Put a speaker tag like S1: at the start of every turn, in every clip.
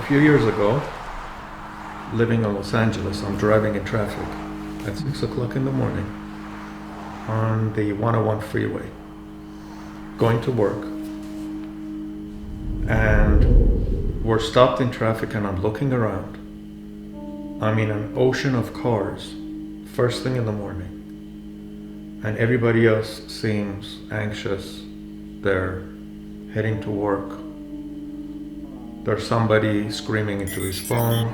S1: few years ago, living in Los Angeles, I'm driving in traffic at 6 o'clock in the morning on the 101 freeway, going to work. And we're stopped in traffic and I'm looking around. I'm in an ocean of cars, first thing in the morning. And everybody else seems anxious. They're heading to work. There's somebody screaming into his phone.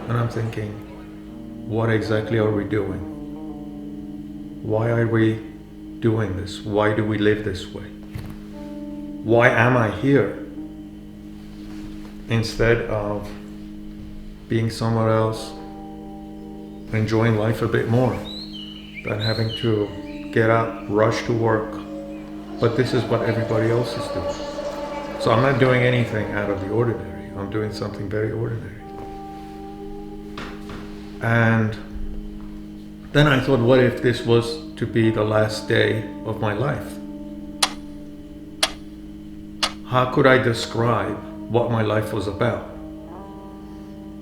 S1: And I'm thinking, what exactly are we doing? Why are we doing this? Why do we live this way? Why am I here? Instead of being somewhere else, enjoying life a bit more than having to get up, rush to work. But this is what everybody else is doing. So I'm not doing anything out of the ordinary. I'm doing something very ordinary. And then I thought, what if this was to be the last day of my life? How could I describe what my life was about?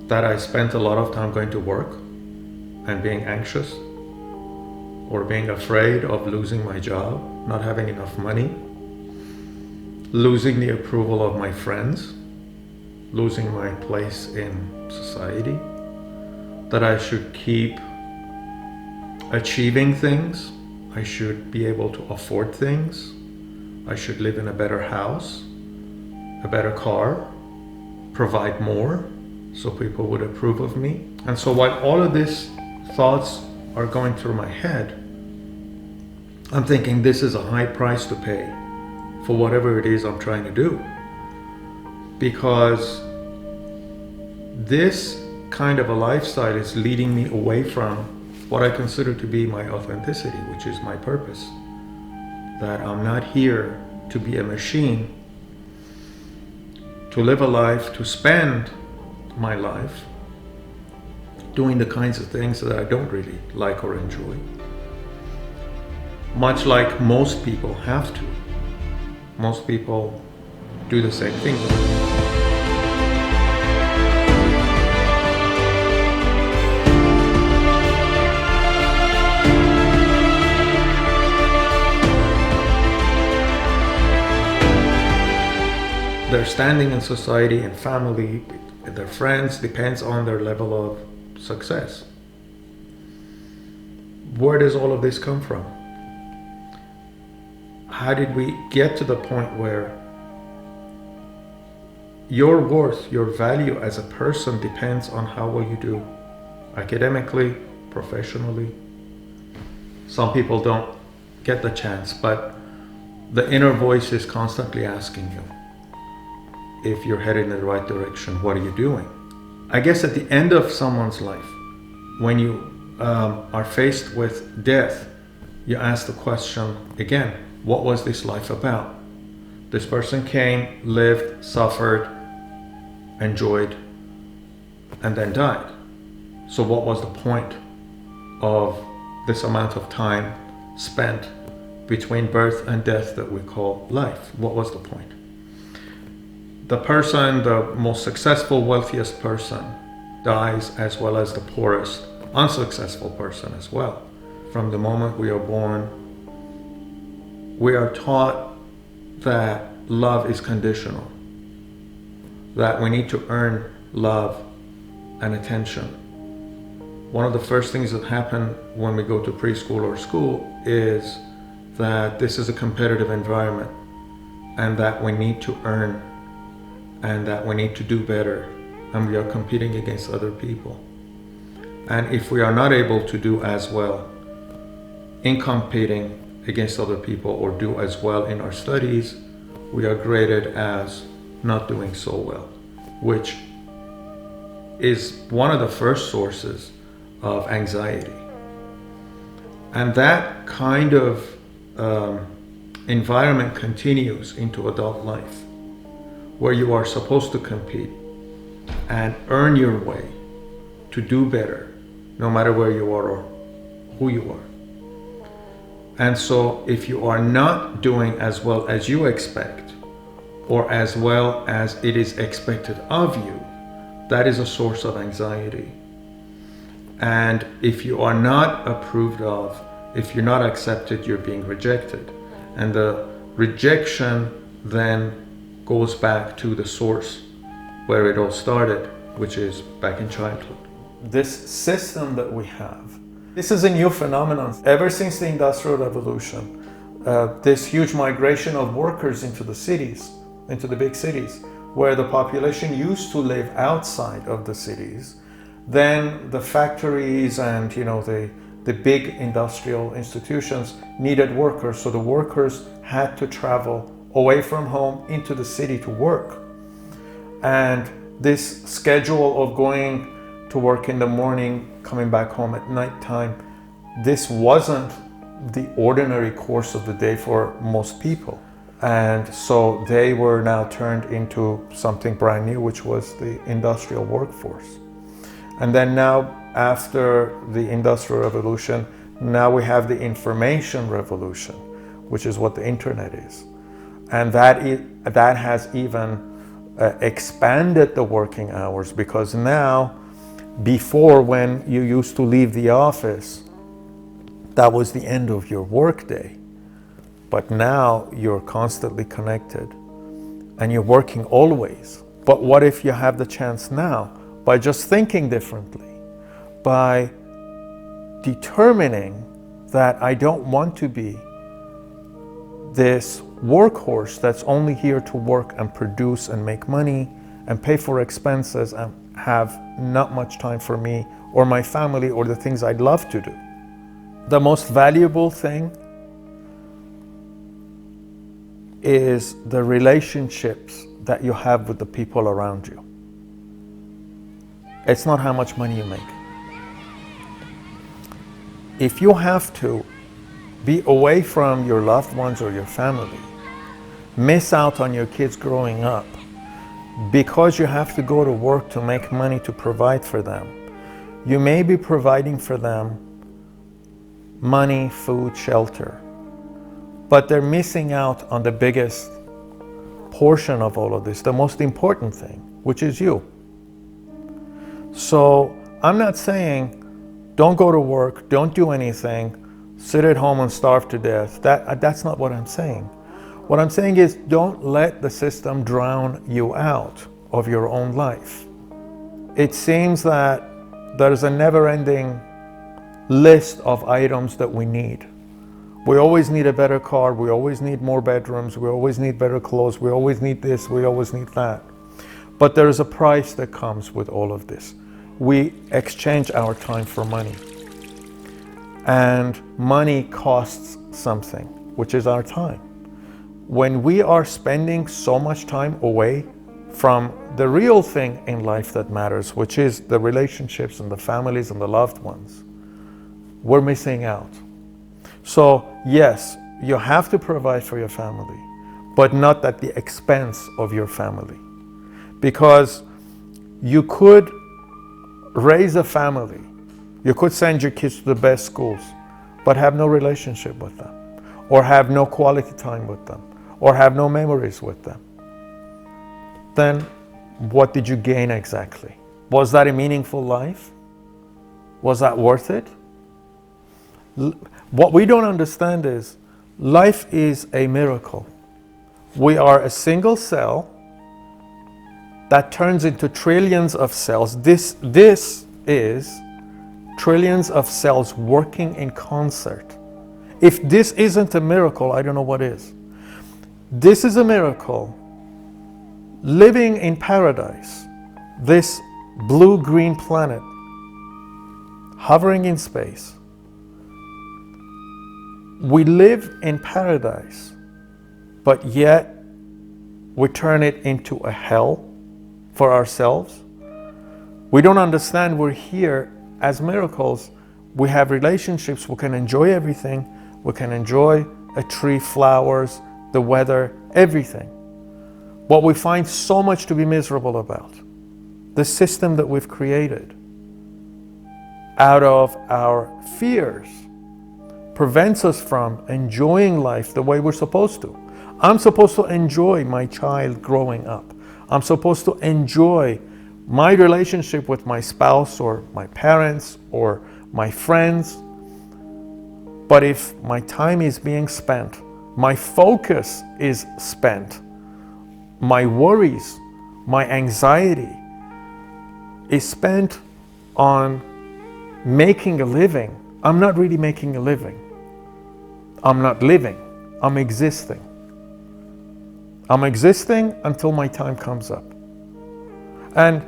S1: That I spent a lot of time going to work and being anxious, or being afraid of losing my job, not having enough money, losing the approval of my friends, losing my place in society, that I should keep achieving things, I should be able to afford things, I should live in a better house, a better car, provide more so people would approve of me. And so while all of these thoughts are going through my head, I'm thinking this is a high price to pay for whatever it is I'm trying to do. Because this kind of a lifestyle is leading me away from what I consider to be my authenticity, which is my purpose. That I'm not here to be a machine, to live a life, to spend my life doing the kinds of things that I don't really like or enjoy. Much like most people have to. Most people do the same thing. Their standing in society and family, their friends, depends on their level of success. Where does all of this come from? How did we get to the point where your worth, your value as a person depends on how well you do academically, professionally? Some people don't get the chance, but the inner voice is constantly asking you if you're headed in the right direction. What are you doing? I guess at the end of someone's life, when you are faced with death, you ask the question again, what was this life about? This person came, lived, suffered, enjoyed, and then died. So what was the point of this amount of time spent between birth and death that we call life? What was the point? The person, the most successful, wealthiest person dies, as well as the poorest, unsuccessful person as well. From the moment we are born, we are taught that love is conditional, that we need to earn love and attention. One of the first things that happen when we go to preschool or school is that this is a competitive environment and that we need to earn and that we need to do better, and we are competing against other people. And if we are not able to do as well in competing against other people or do as well in our studies, we are graded as not doing so well, which is one of the first sources of anxiety. And that kind of environment continues into adult life, where you are supposed to compete and earn your way to do better, no matter where you are or who you are. And so if you are not doing as well as you expect, or as well as it is expected of you, that is a source of anxiety. And if you are not approved of, if you're not accepted, you're being rejected. And the rejection then goes back to the source where it all started, which is back in childhood. This system that we have, this is a new phenomenon. Ever since the Industrial Revolution, this huge migration of workers into the cities, into the big cities, where the population used to live outside of the cities, then the factories and the big industrial institutions needed workers, so the workers had to travel away from home into the city to work. And this schedule of going to work in the morning, coming back home at nighttime, this wasn't the ordinary course of the day for most people. And so they were now turned into something brand new, which was the industrial workforce. And then now, after the Industrial Revolution, now we have the information revolution, which is what the internet is. And that has even expanded the working hours, because now, before, when you used to leave the office, that was the end of your workday. But now you're constantly connected and you're working always. But what if you have the chance now, by just thinking differently, by determining that I don't want to be this workhorse that's only here to work and produce and make money and pay for expenses and have not much time for me or my family or the things I'd love to do. The most valuable thing is the relationships that you have with the people around you. It's not how much money you make. If you have to be away from your loved ones or your family, miss out on your kids growing up because you have to go to work to make money to provide for them, you may be providing for them money, food, shelter, but they're missing out on the biggest portion of all of this, the most important thing, which is you. So I'm not saying don't go to work, don't do anything, sit at home and starve to death. That's not what I'm saying. What I'm saying is don't let the system drown you out of your own life. It seems that there's a never-ending list of items that we need. We always need a better car, we always need more bedrooms, we always need better clothes, we always need this, we always need that. But there is a price that comes with all of this. We exchange our time for money. And money costs something, which is our time. When we are spending so much time away from the real thing in life that matters, which is the relationships and the families and the loved ones, we're missing out. So yes, you have to provide for your family, but not at the expense of your family. Because you could raise a family, you could send your kids to the best schools, but have no relationship with them, or have no quality time with them, or have no memories with them. Then what did you gain exactly? Was that a meaningful life? Was that worth it? What we don't understand is life is a miracle. We are a single cell that turns into trillions of cells. This is trillions of cells working in concert. If this isn't a miracle, I don't know what is. This is a miracle. Living in paradise, this blue-green planet, hovering in space. We live in paradise, but yet we turn it into a hell for ourselves. We don't understand we're here as miracles. We have relationships, we can enjoy everything. We can enjoy a tree, flowers, the weather, everything. But we find so much to be miserable about. The system that we've created out of our fears prevents us from enjoying life the way we're supposed to. I'm supposed to enjoy my child growing up. I'm supposed to enjoy my relationship with my spouse or my parents or my friends. But if my time is being spent, my focus is spent, my worries, my anxiety is spent on making a living, I'm not really making a living. I'm not living, I'm existing. I'm existing until my time comes up. And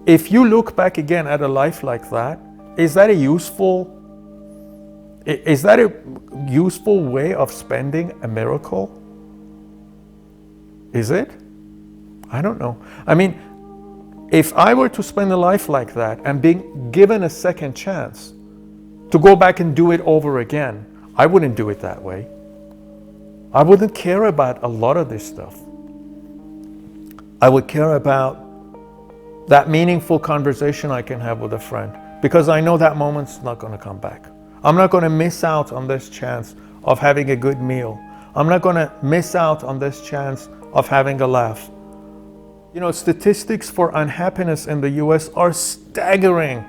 S1: if you look back again at a life like that, is that a useful way of spending a miracle? Is it? I don't know. I mean, if I were to spend a life like that and being given a second chance to go back and do it over again, I wouldn't do it that way. I wouldn't care about a lot of this stuff. I would care about that meaningful conversation I can have with a friend, because I know that moment's not going to come back. I'm not going to miss out on this chance of having a good meal. I'm not going to miss out on this chance of having a laugh. You know, statistics for unhappiness in the US are staggering.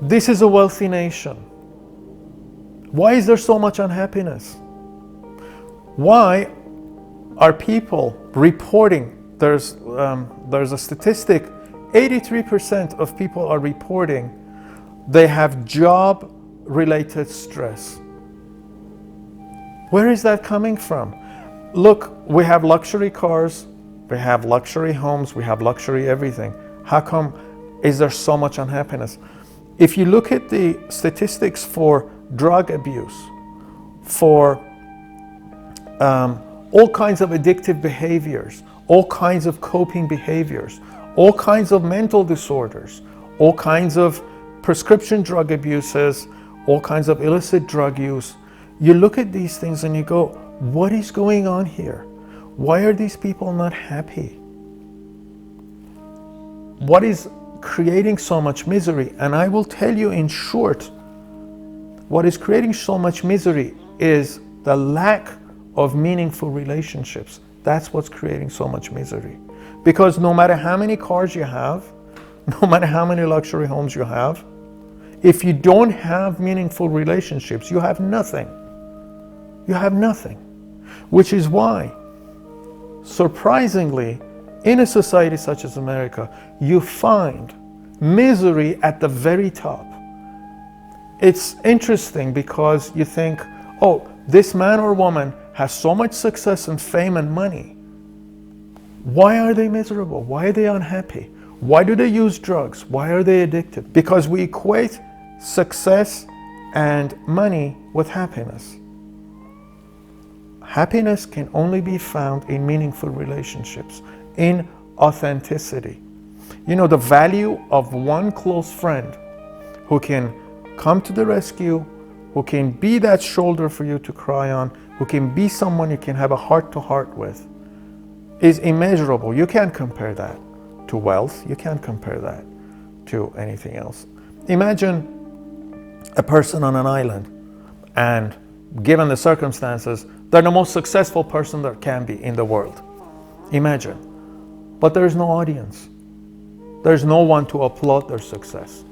S1: This is a wealthy nation. Why is there so much unhappiness? Why are people reporting? There's a statistic, 83% of people are reporting they have job-related stress. Where is that coming from? Look, we have luxury cars, we have luxury homes, we have luxury everything. How come is there so much unhappiness? If you look at the statistics for drug abuse, for all kinds of addictive behaviors, all kinds of coping behaviors, all kinds of mental disorders, all kinds of prescription drug abuses, all kinds of illicit drug use. You look at these things and you go, what is going on here? Why are these people not happy? What is creating so much misery? And I will tell you in short, what is creating so much misery is the lack of meaningful relationships. That's what's creating so much misery. Because no matter how many cars you have, no matter how many luxury homes you have, if you don't have meaningful relationships, you have nothing. You have nothing. Which is why, surprisingly, in a society such as America, you find misery at the very top. It's interesting because you think, oh, this man or woman has so much success and fame and money. Why are they miserable? Why are they unhappy? Why do they use drugs? Why are they addicted? Because we equate success and money with happiness. Happiness can only be found in meaningful relationships, in authenticity. You know, the value of one close friend who can come to the rescue, who can be that shoulder for you to cry on, who can be someone you can have a heart-to-heart with, is immeasurable. You can't compare that to wealth. You can't compare that to anything else. Imagine a person on an island, and given the circumstances, they're the most successful person there can be in the world. Imagine. But there's no audience. There's no one to applaud their success.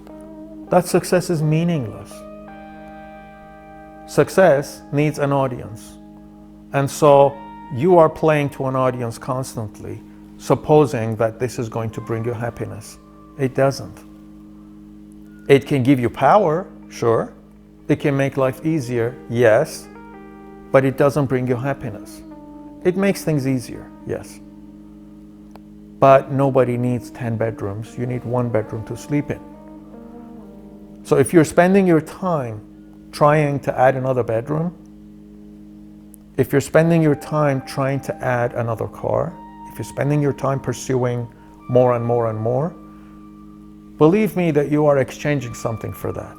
S1: That success is meaningless. Success needs an audience. And so you are playing to an audience constantly, supposing that this is going to bring you happiness. It doesn't. It can give you power, sure. It can make life easier, yes. But it doesn't bring you happiness. It makes things easier, yes. But nobody needs 10 bedrooms. You need one bedroom to sleep in. So if you're spending your time trying to add another bedroom, if you're spending your time trying to add another car, if you're spending your time pursuing more and more and more, believe me that you are exchanging something for that.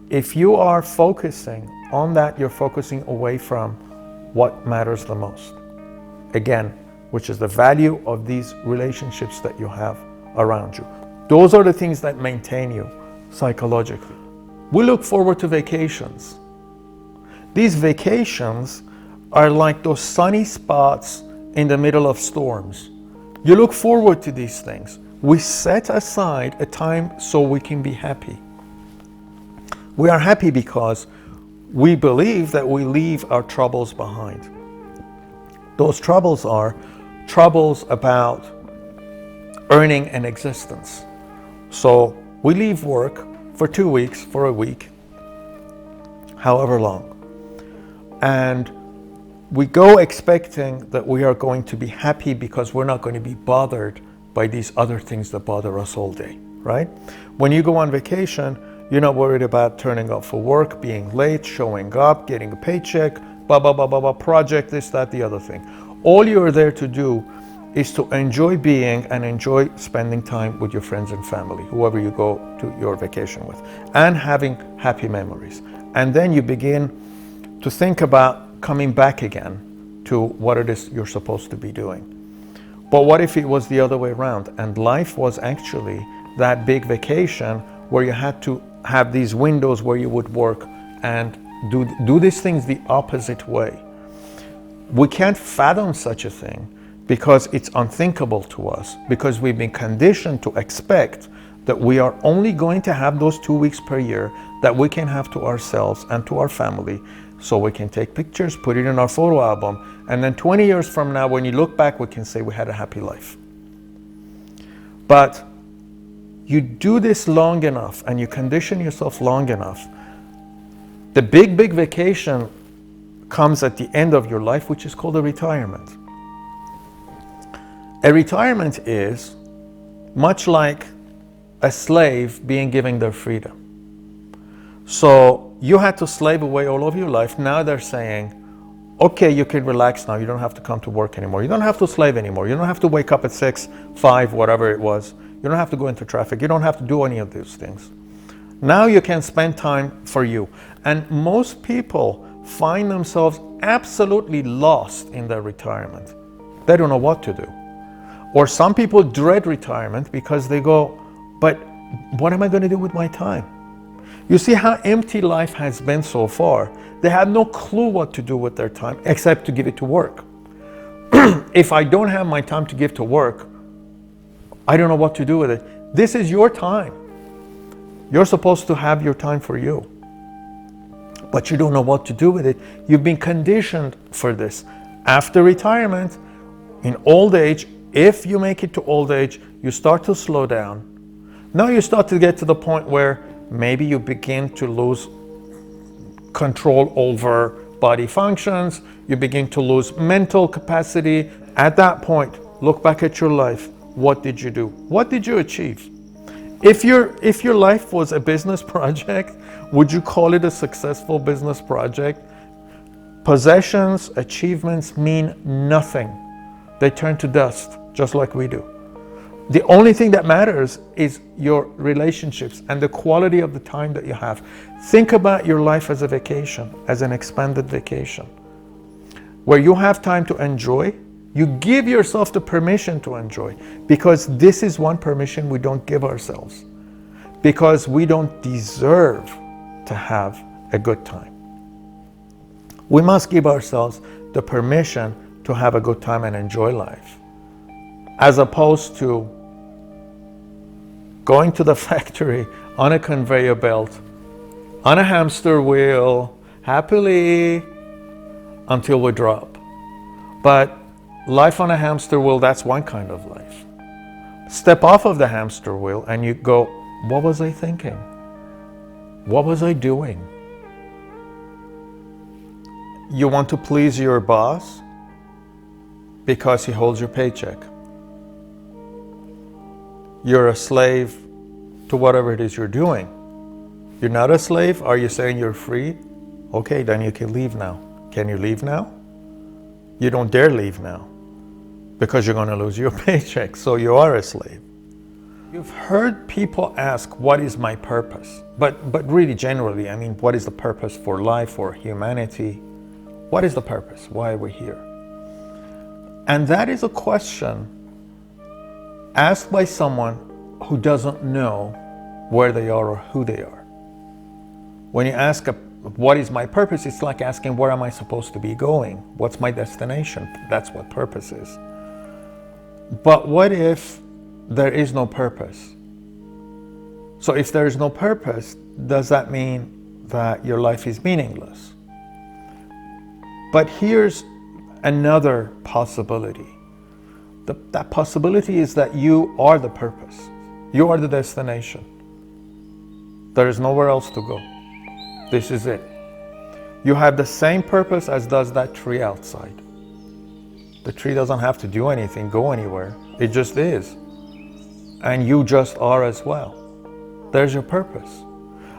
S1: If you are focusing on that, you're focusing away from what matters the most. Again, which is the value of these relationships that you have around you. Those are the things that maintain you psychologically. We look forward to vacations. These vacations are like those sunny spots in the middle of storms. You look forward to these things. We set aside a time so we can be happy. We are happy because we believe that we leave our troubles behind. Those troubles are troubles about earning an existence. So we leave work for 2 weeks, for a week, however long. And we go expecting that we are going to be happy because we're not going to be bothered by these other things that bother us all day, right? When you go on vacation, you're not worried about turning up for work, being late, showing up, getting a paycheck, project, this, that, the other thing. All you're there to do is to enjoy being and enjoy spending time with your friends and family, whoever you go to your vacation with, and having happy memories. And then you begin to think about coming back again to what it is you're supposed to be doing. But what if it was the other way around and life was actually that big vacation where you had to have these windows where you would work and do these things the opposite way? We can't fathom such a thing because it's unthinkable to us, because we've been conditioned to expect that we are only going to have those 2 weeks per year that we can have to ourselves and to our family, so we can take pictures, put it in our photo album, and then 20 years from now, when you look back, we can say we had a happy life. But you do this long enough and you condition yourself long enough, the big vacation comes at the end of your life, which is called a retirement. A retirement is much like a slave being given their freedom. So you had to slave away all of your life. Now they're saying, okay, you can relax now. You don't have to come to work anymore. You don't have to slave anymore. You don't have to wake up at 6, 5, whatever it was. You don't have to go into traffic. You don't have to do any of these things. Now you can spend time for you. And most people find themselves absolutely lost in their retirement. They don't know what to do. Or some people dread retirement because they go, but what am I going to do with my time? You see how empty life has been so far. They have no clue what to do with their time except to give it to work. If I don't have my time to give to work, I don't know what to do with it. This is your time. You're supposed to have your time for you. But you don't know what to do with it. You've been conditioned for this. After retirement, in old age, if you make it to old age, you start to slow down. Now you start to get to the point where maybe you begin to lose control over body functions. You begin to lose mental capacity. At that point, look back at your life. What did you do? What did you achieve? If your life was a business project, would you call it a successful business project? Possessions, achievements mean nothing. They turn to dust, just like we do. The only thing that matters is your relationships and the quality of the time that you have. Think about your life as a vacation, as an expanded vacation, where you have time to enjoy. You give yourself the permission to enjoy, because this is one permission we don't give ourselves, because we don't deserve to have a good time. We must give ourselves the permission to have a good time and enjoy life, as opposed to going to the factory on a conveyor belt, on a hamster wheel, happily until we drop. But life on a hamster wheel, that's one kind of life. Step off of the hamster wheel and you go, what was I thinking? What was I doing? You want to please your boss because he holds your paycheck. You're a slave to whatever it is you're doing. You're not a slave? Are you saying you're free? Okay, then you can leave now. Can you leave now? You don't dare leave now, because you're going to lose your paycheck, so you are a slave. You've heard people ask, what is my purpose? But really generally, I mean, what is the purpose for life, for humanity? What is the purpose? Why are we here? And that is a question asked by someone who doesn't know where they are or who they are. When you ask, what is my purpose? It's like asking, where am I supposed to be going? What's my destination? That's what purpose is. But what if there is no purpose? So if there is no purpose, does that mean that your life is meaningless? But here's another possibility. That possibility is that you are the purpose. You are the destination. There is nowhere else to go. This is it. You have the same purpose as does that tree outside. The tree doesn't have to do anything, go anywhere. It just is. And you just are as well. There's your purpose.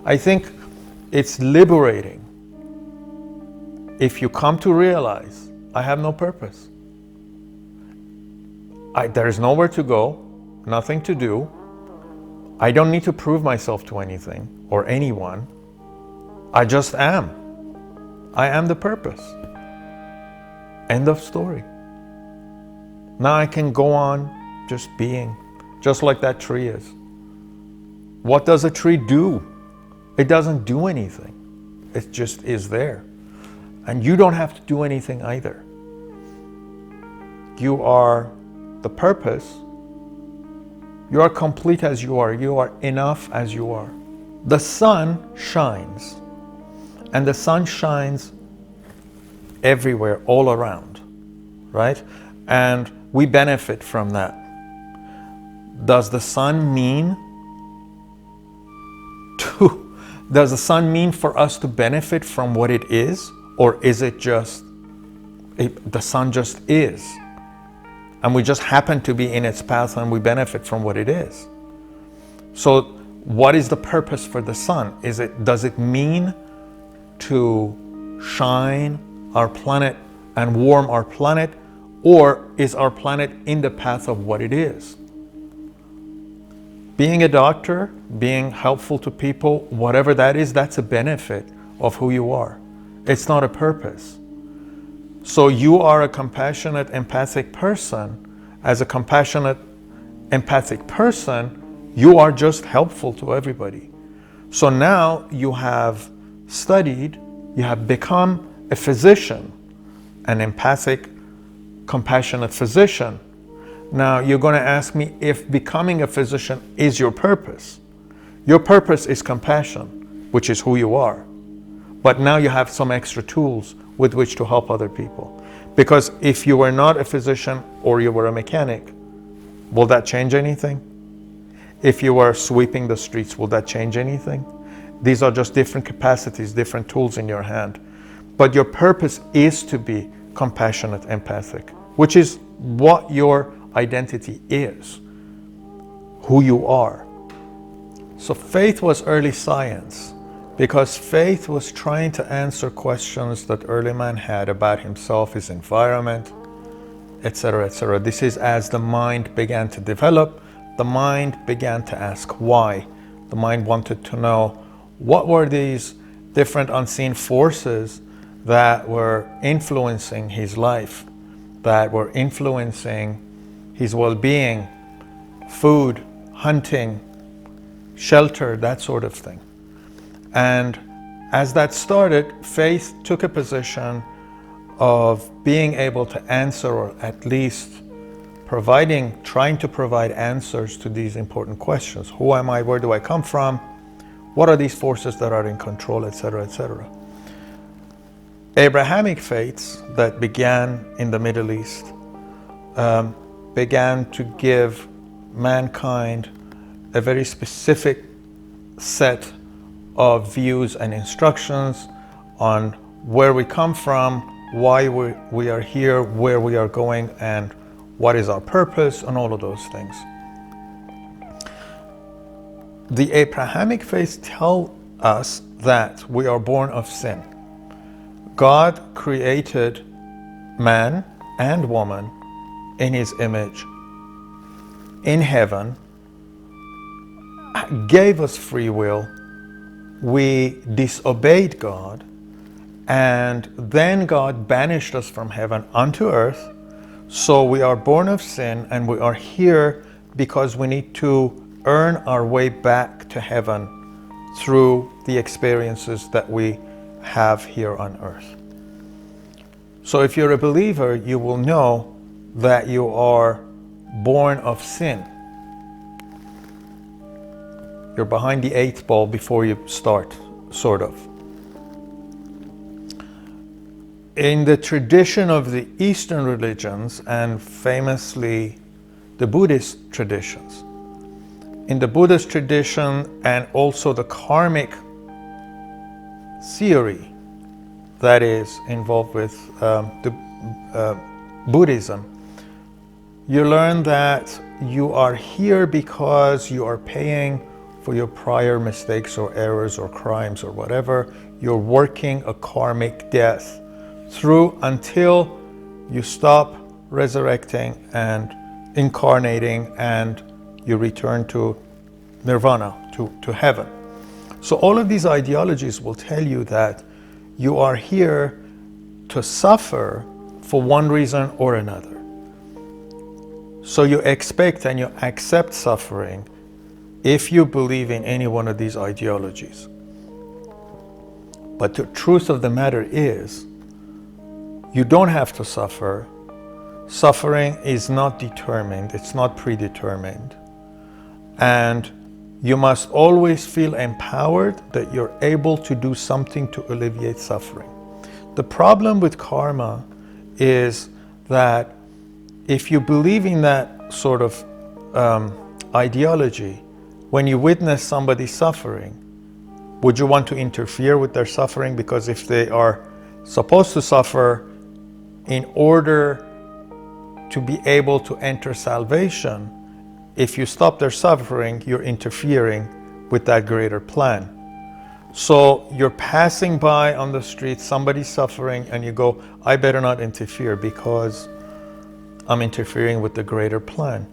S1: I think it's liberating if you come to realize, I have no purpose. There's nowhere to go, nothing to do. I don't need to prove myself to anything or anyone. I just am. I am the purpose. End of story. Now I can go on just being, just like that tree is. What does a tree do? It doesn't do anything. It just is there. And you don't have to do anything either. You are the purpose. You are complete as you are. You are enough as you are. The sun shines. And the sun shines everywhere, all around, right? And we benefit from that. Does the sun mean for us to benefit from what it is? Or is it just, the sun just is? And we just happen to be in its path and we benefit from what it is. So what is the purpose for the sun? Does it mean to shine our planet and warm our planet? Or is our planet in the path of what it is? Being a doctor, being helpful to people, whatever that is, that's a benefit of who you are. It's not a purpose. So you are a compassionate, empathic person. As a compassionate, empathic person, you are just helpful to everybody. So now you have studied, you have become a physician, an empathic, compassionate physician. Now you're going to ask me if becoming a physician is your purpose. Your purpose is compassion, which is who you are. But now you have some extra tools with which to help other people. Because if you were not a physician or you were a mechanic, will that change anything? If you were sweeping the streets, will that change anything? These are just different capacities, different tools in your hand. But your purpose is to be compassionate, empathic, which is what your identity is, who you are. So faith was early science because faith was trying to answer questions that early man had about himself, his environment, etc., etc. This is as the mind began to develop, the mind began to ask why. The mind wanted to know what were these different unseen forces that were influencing his life, that were influencing his well-being, food, hunting, shelter, that sort of thing. And as that started, faith took a position of being able to answer, or at least trying to provide answers to these important questions. Who am I? Where do I come from? What are these forces that are in control, etc., etc.? Abrahamic faiths that began in the Middle East began to give mankind a very specific set of views and instructions on where we come from, why we are here, where we are going, and what is our purpose, and all of those things. The Abrahamic faiths tell us that we are born of sin. God created man and woman in his image in heaven, gave us free will. We disobeyed God, and then God banished us from heaven unto earth. So we are born of sin, and we are here because we need to earn our way back to heaven through the experiences that we have here on earth. So if you're a believer, you will know that you are born of sin. You're behind the 8 ball before you start, sort of. In the tradition of the Eastern religions, and famously the Buddhist traditions, in the Buddhist tradition and also the karmic theory that is involved with Buddhism, you learn that you are here because you are paying for your prior mistakes or errors or crimes or whatever. You're working a karmic death through until you stop resurrecting and incarnating and you return to nirvana, to heaven. So all of these ideologies will tell you that you are here to suffer for one reason or another. So you expect and you accept suffering if you believe in any one of these ideologies. But the truth of the matter is, you don't have to suffer. Suffering is not determined, it's not predetermined. And you must always feel empowered that you're able to do something to alleviate suffering. The problem with karma is that if you believe in that sort of ideology, when you witness somebody suffering, would you want to interfere with their suffering? Because if they are supposed to suffer in order to be able to enter salvation, if you stop their suffering, you're interfering with that greater plan. So you're passing by on the street, somebody's suffering, and you go, I better not interfere because I'm interfering with the greater plan.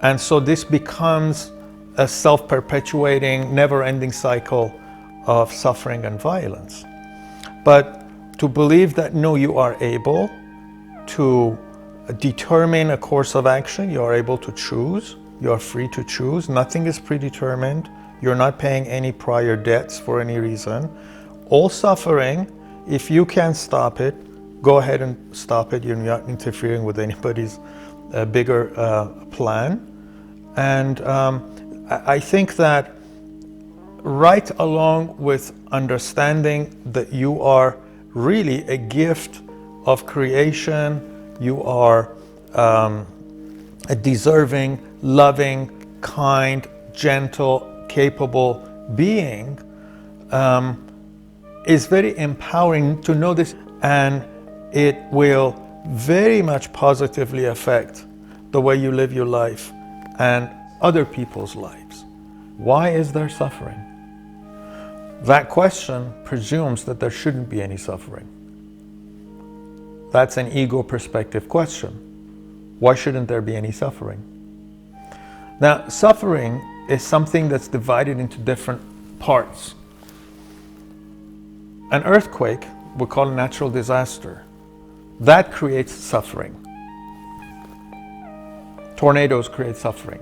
S1: And so this becomes a self-perpetuating, never-ending cycle of suffering and violence. But to believe that, no, you are able to determine a course of action, you are able to choose, you are free to choose, nothing is predetermined, you're not paying any prior debts for any reason. All suffering, if you can stop it, go ahead and stop it. You're not interfering with anybody's bigger plan. And I think that right along with understanding that you are really a gift of creation, you are a deserving, loving, kind, gentle, capable being, is very empowering to know this, and it will very much positively affect the way you live your life and other people's lives. Why is there suffering? That question presumes that there shouldn't be any suffering. That's an ego perspective question. Why shouldn't there be any suffering? Now, suffering is something that's divided into different parts. An earthquake, we call a natural disaster. That creates suffering. Tornadoes create suffering.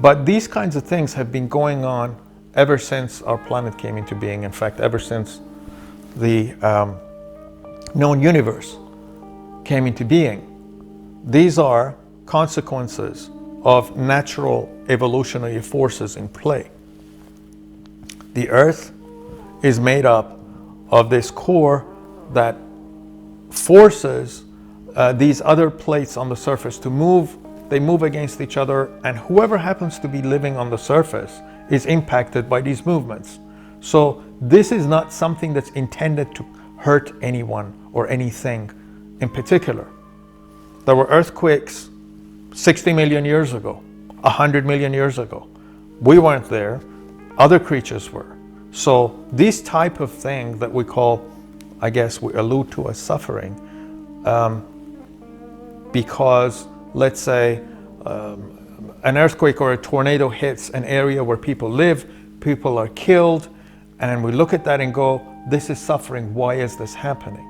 S1: But these kinds of things have been going on ever since our planet came into being. In fact, ever since the known universe came into being. These are consequences of natural evolutionary forces in play. The Earth is made up of this core that forces these other plates on the surface to move. They move against each other, and whoever happens to be living on the surface is impacted by these movements. So this is not something that's intended to hurt anyone or anything in particular. There were earthquakes 60 million years ago, 100 million years ago. We weren't there, other creatures were. So this type of thing that we call, I guess we allude to as suffering, because let's say an earthquake or a tornado hits an area where people live, people are killed, and we look at that and go, this is suffering, why is this happening?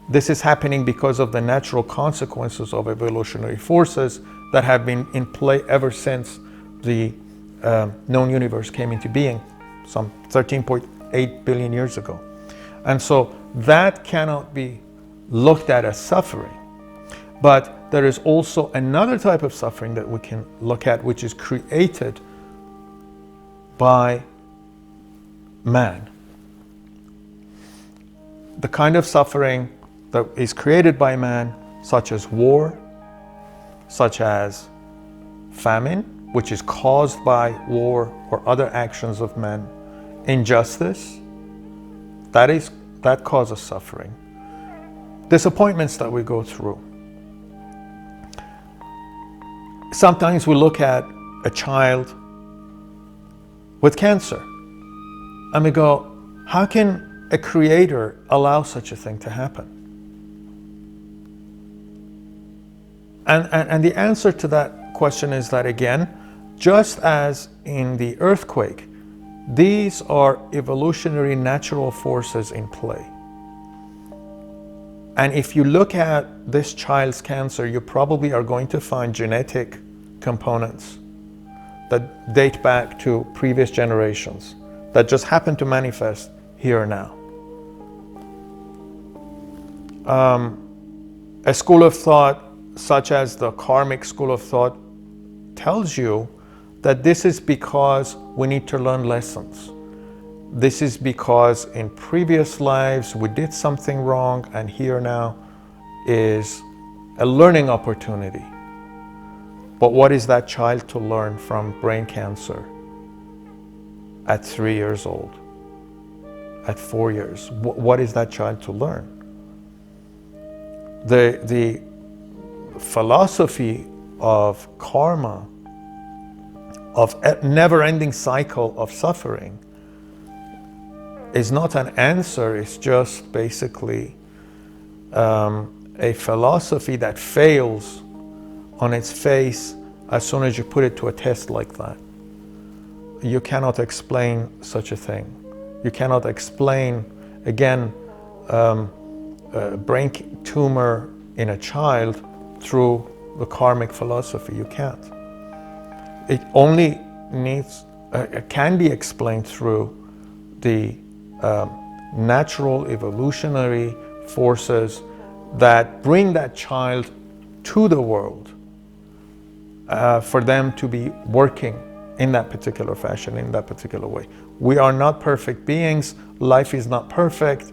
S1: This is happening because of the natural consequences of evolutionary forces that have been in play ever since the known universe came into being, some 13.8 billion years ago. And so that cannot be looked at as suffering. But there is also another type of suffering that we can look at, which is created by man. The kind of suffering that is created by man, such as war, such as famine, which is caused by war or other actions of men, injustice, that causes suffering. Disappointments that we go through. Sometimes we look at a child with cancer and we go, how can a creator allow such a thing to happen? And the answer to that question is that, again, just as in the earthquake, these are evolutionary natural forces in play. And if you look at this child's cancer, you probably are going to find genetic components that date back to previous generations that just happen to manifest here now. A school of thought such as the karmic school of thought tells you that this is because we need to learn lessons. This is because in previous lives we did something wrong, and here now is a learning opportunity. But what is that child to learn from brain cancer at 3 years old, at 4 years? What is that child to learn? The philosophy of karma, of a never-ending cycle of suffering, is not an answer. It's just basically a philosophy that fails on its face as soon as you put it to a test like that. You cannot explain such a thing. You cannot explain, again, a brain tumor in a child through the karmic philosophy. You can't. It only can be explained through the natural evolutionary forces that bring that child to the world for them to be working in that particular fashion, in that particular way. We are not perfect beings. Life is not perfect.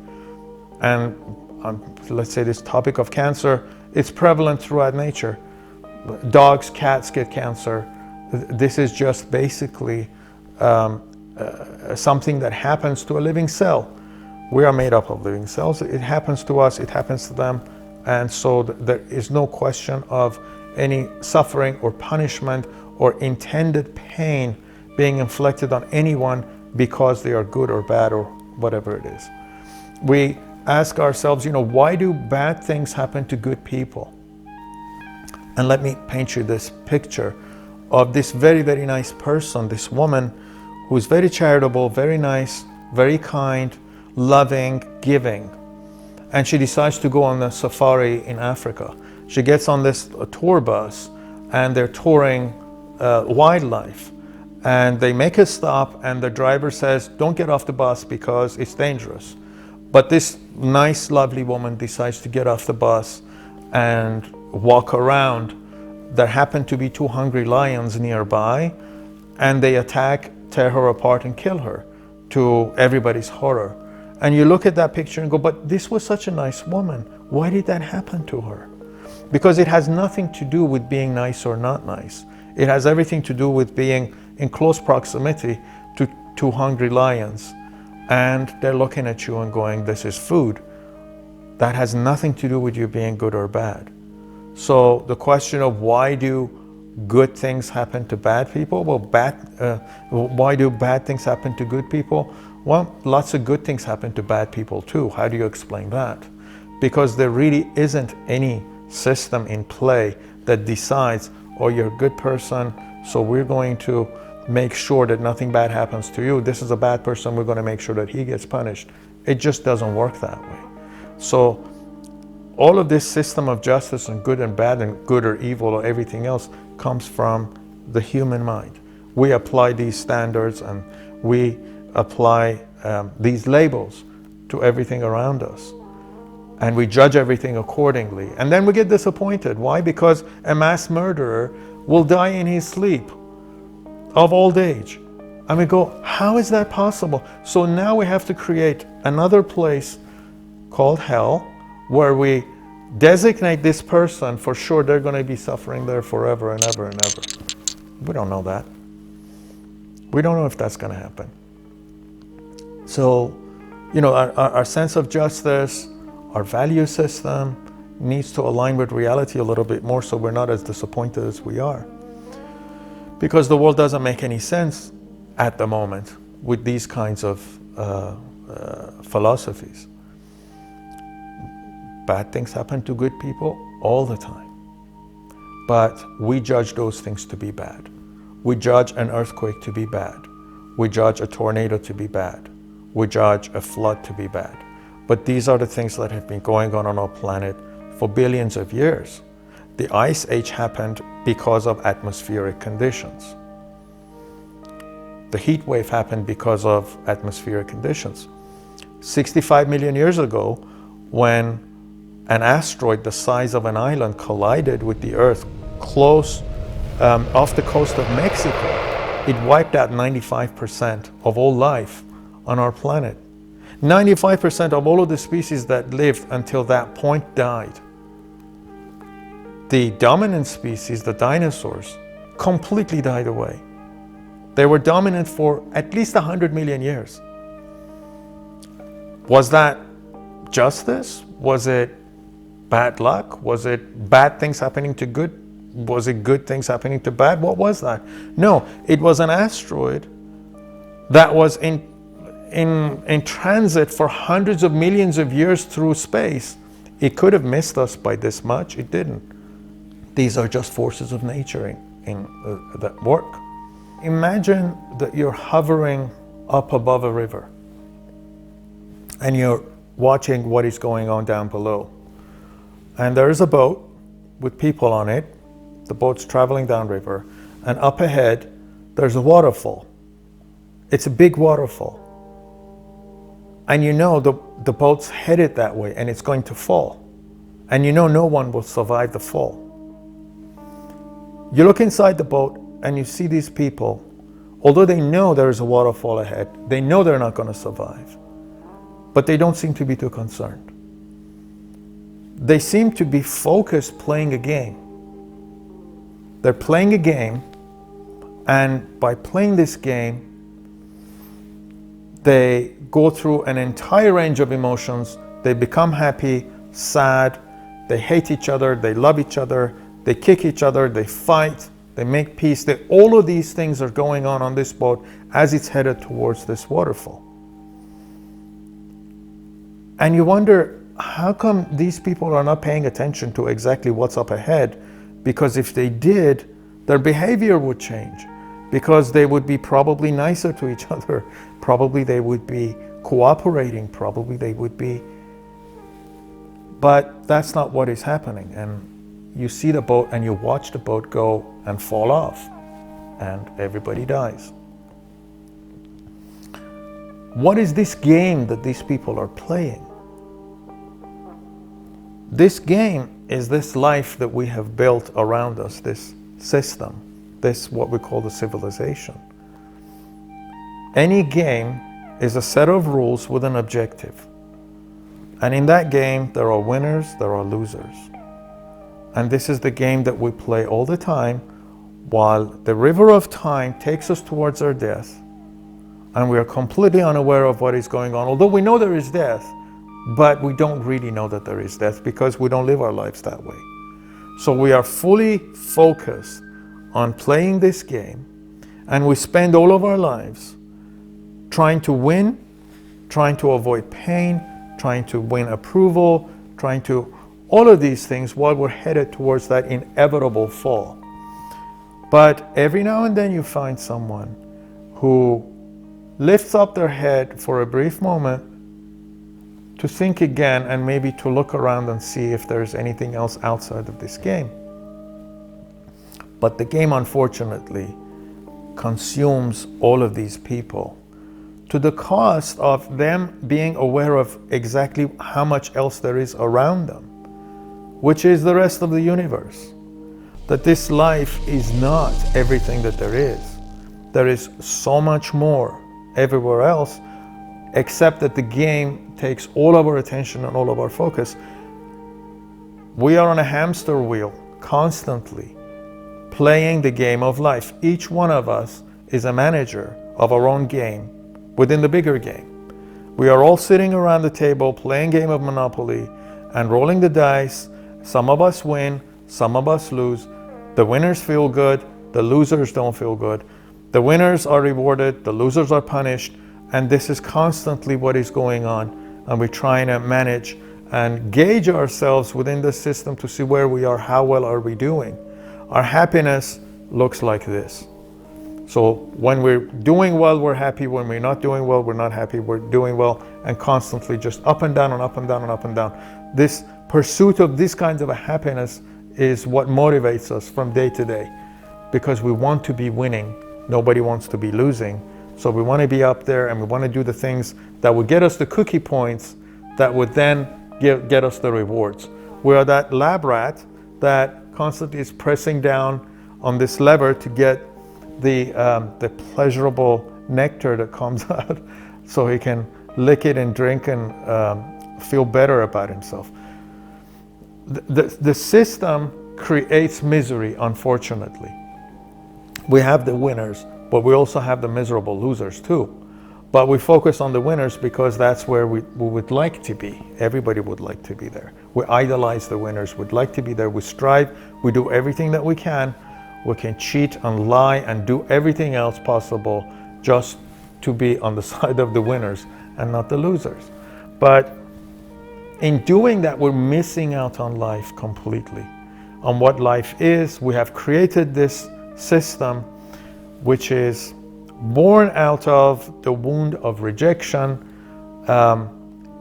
S1: And let's say this topic of cancer, it's prevalent throughout nature. Dogs, cats get cancer. This is just basically something that happens to a living cell. We are made up of living cells. It happens to us, it happens to them. And so there is no question of any suffering or punishment or intended pain being inflicted on anyone because they are good or bad or whatever it is. We ask ourselves, why do bad things happen to good people? And let me paint you this picture of this very, very nice person, this woman who's very charitable, very nice, very kind, loving, giving. And she decides to go on a safari in Africa. She gets on this tour bus and they're touring wildlife. And they make a stop and the driver says, don't get off the bus because it's dangerous. But this nice, lovely woman decides to get off the bus and walk around. There happen to be 2 hungry lions nearby, and they attack, tear her apart, and kill her, to everybody's horror. And you look at that picture and go, but this was such a nice woman. Why did that happen to her? Because it has nothing to do with being nice or not nice. It has everything to do with being in close proximity to 2 hungry lions. And they're looking at you and going, this is food. That has nothing to do with you being good or bad. So the question of why do good things happen to bad people? Well, why do bad things happen to good people? Well, lots of good things happen to bad people too. How do you explain that? Because there really isn't any system in play that decides, oh, you're a good person, so we're going to make sure that nothing bad happens to you. This is a bad person, we're going to make sure that he gets punished. It just doesn't work that way. So all of this system of justice and good or evil or everything else comes from the human mind. We apply these standards and we apply these labels to everything around us. and we judge everything accordingly. And then we get disappointed. Why? Because a mass murderer will die in his sleep of old age. And we go, how is that possible? So now we have to create another place called hell, where we designate this person, for sure they're going to be suffering there forever and ever and ever. We don't know that. We don't know if that's going to happen. So, you know, our sense of justice, our value system needs to align with reality a little bit more, so we're not as disappointed as we are. Because the world doesn't make any sense at the moment with these kinds of philosophies. Bad things happen to good people all the time. But we judge those things to be bad. We judge an earthquake to be bad. We judge a tornado to be bad. We judge a flood to be bad. But these are the things that have been going on our planet for billions of years. The Ice Age happened because of atmospheric conditions. The heat wave happened because of atmospheric conditions. 65 million years ago, when an asteroid the size of an island collided with the Earth close off the coast of Mexico, it wiped out 95% of all life on our planet. 95% of all of the species that lived until that point died. The dominant species, the dinosaurs, completely died away. They were dominant for at least 100 million years. Was that justice? Was it bad luck? Was it bad things happening to good? Was it good things happening to bad? What was that? No, it was an asteroid that was in transit for hundreds of millions of years through space. It could have missed us by this much. It didn't. These are just forces of nature that work. Imagine that you're hovering up above a river and you're watching what is going on down below. And there is a boat with people on it. The boat's traveling downriver, and up ahead there's a waterfall. It's a big waterfall. And you know the boat's headed that way and it's going to fall. And you know no one will survive the fall. You look inside the boat and you see these people, although they know there is a waterfall ahead, they know they're not going to survive, but they don't seem to be too concerned. They seem to be focused playing a game. They're playing a game, and by playing this game, they go through an entire range of emotions. They become happy, sad, they hate each other, they love each other, they kick each other, they fight, they make peace. All of these things are going on this boat as it's headed towards this waterfall. And you wonder, how come these people are not paying attention to exactly what's up ahead? Because if they did, their behavior would change. Because they would be probably nicer to each other. Probably they would be cooperating. Probably they would be. But that's not what is happening. And you see the boat and you watch the boat go and fall off. And everybody dies. What is this game that these people are playing? This game is this life that we have built around us, this system, this what we call the civilization. Any game is a set of rules with an objective. And in that game, there are winners, there are losers. And this is the game that we play all the time while the river of time takes us towards our death. And we are completely unaware of what is going on. Although we know there is death, but we don't really know that there is death because we don't live our lives that way. So we are fully focused on playing this game, and we spend all of our lives trying to win, trying to avoid pain, trying to win approval, trying to all of these things while we're headed towards that inevitable fall. But every now and then you find someone who lifts up their head for a brief moment to think again and maybe to look around and see if there's anything else outside of this game. But the game, unfortunately, consumes all of these people to the cost of them being aware of exactly how much else there is around them, which is the rest of the universe. That this life is not everything that there is. There is so much more everywhere else, except that the game takes all of our attention and all of our focus. We are on a hamster wheel, constantly playing the game of life. Each one of us is a manager of our own game within the bigger game. We are all sitting around the table playing game of Monopoly and rolling the dice. Some of us win, some of us lose. The winners feel good, the losers don't feel good. The winners are rewarded, the losers are punished, and this is constantly what is going on. And we're trying to manage and gauge ourselves within the system to see where we are, how well are we doing. Our happiness looks like this. So when we're doing well, we're happy. When we're not doing well, we're not happy. We're doing well, and constantly just up and down and up and down and up and down. This pursuit of this kind of a happiness is what motivates us from day to day, because we want to be winning. Nobody wants to be losing. So we want to be up there, and we want to do the things that would get us the cookie points that would then get us the rewards. We are that lab rat that constantly is pressing down on this lever to get the pleasurable nectar that comes out, so he can lick it and drink and feel better about himself. The system creates misery, unfortunately. We have the winners, but we also have the miserable losers too. But we focus on the winners because that's where we would like to be. Everybody would like to be there. We idolize the winners, we'd like to be there. We strive, we do everything that we can. We can cheat and lie and do everything else possible just to be on the side of the winners and not the losers. But in doing that, we're missing out on life completely, on what life is. We have created this system which is born out of the wound of rejection,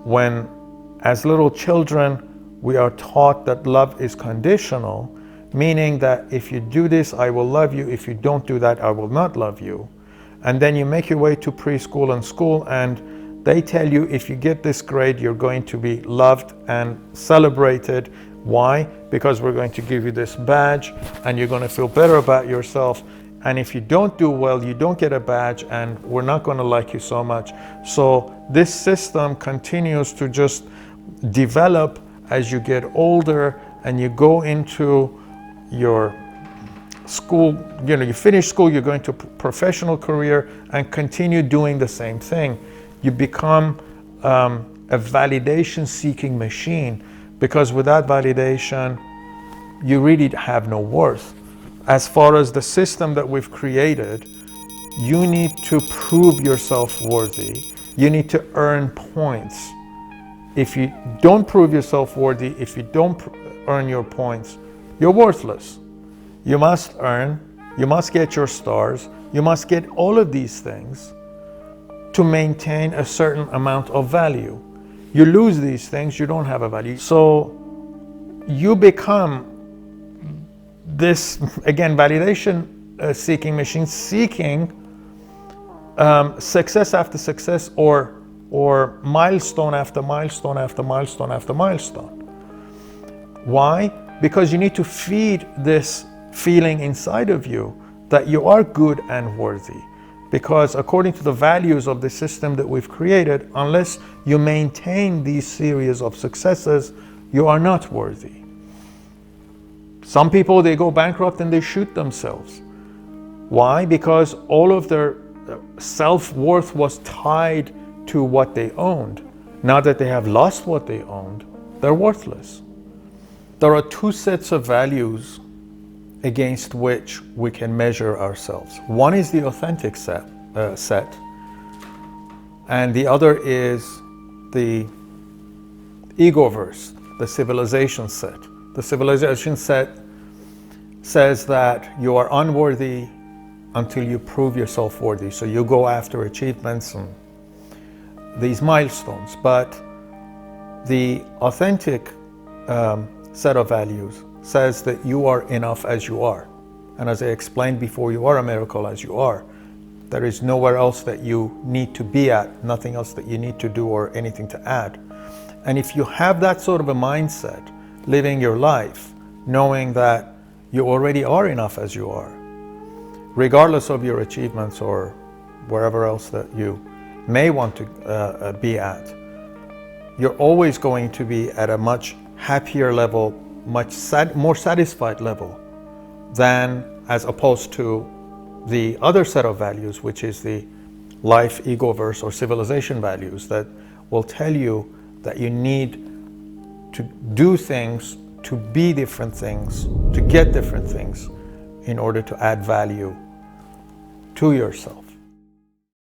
S1: when as little children we are taught that love is conditional, meaning that if you do this, I will love you. If you don't do that, I will not love you. And then you make your way to preschool and school, and they tell you if you get this grade, you're going to be loved and celebrated. Why? Because we're going to give you this badge, and you're going to feel better about yourself. And if you don't do well, you don't get a badge, and we're not going to like you so much. So this system continues to just develop as you get older and you go into your school, you finish school, you're going to professional career and continue doing the same thing. You become a validation seeking machine, because without validation, you really have no worth. As far as the system that we've created, you need to prove yourself worthy. You need to earn points. If you don't prove yourself worthy, if you don't earn your points, you're worthless. You must earn, you must get your stars, you must get all of these things to maintain a certain amount of value. You lose these things, you don't have a value. So you become this, again, validation seeking machine, seeking success after success, or milestone after milestone after milestone after milestone. Why? Because you need to feed this feeling inside of you that you are good and worthy. Because according to the values of the system that we've created, unless you maintain these series of successes, you are not worthy. Some people, they go bankrupt and they shoot themselves. Why? Because all of their self-worth was tied to what they owned. Now that they have lost what they owned, they're worthless. There are two sets of values against which we can measure ourselves. One is the authentic set, and the other is the ego-verse, the civilization set. The civilization set says that you are unworthy until you prove yourself worthy. So you go after achievements and these milestones. But the authentic set of values says that you are enough as you are. And as I explained before, you are a miracle as you are. There is nowhere else that you need to be at, nothing else that you need to do or anything to add. And if you have that sort of a mindset, living your life, knowing that you already are enough as you are, regardless of your achievements or wherever else that you may want to be at, you're always going to be at a much happier level, much more satisfied level than as opposed to the other set of values, which is the life, egoverse, or civilization values that will tell you that you need to do things, to be different things, to get different things in order to add value to yourself.